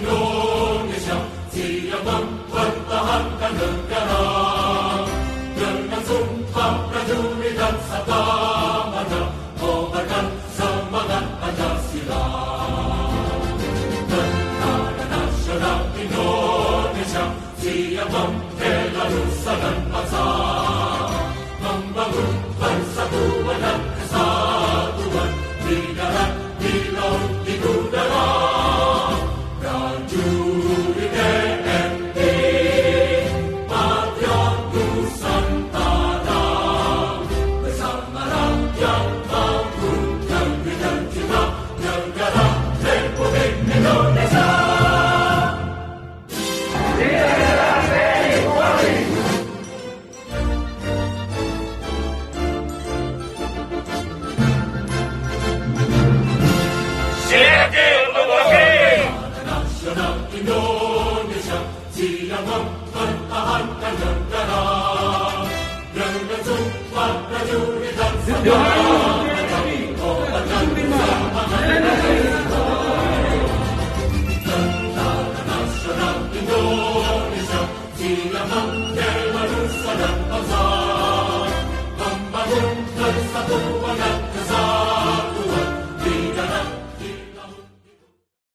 Indonesia siap mempertahankan negara dengan sumpah prajurit dan sabda marga kobarkan semangat Pancasila. Tentara Nasional Indonesia siap membela nusa dan bangsa, membangun persatuan dan kesatuan di darat, di laut, di udara. Prajurit TNI, patriot Nusantara, bersama rakyat bangun negeri tercinta, negara Republik Indonesia. Nasional Indonesia siap mempertahankan negara dengan sumpah prajurit dan sabda kobarkan semangat. Tentara Nasional Indonesia siap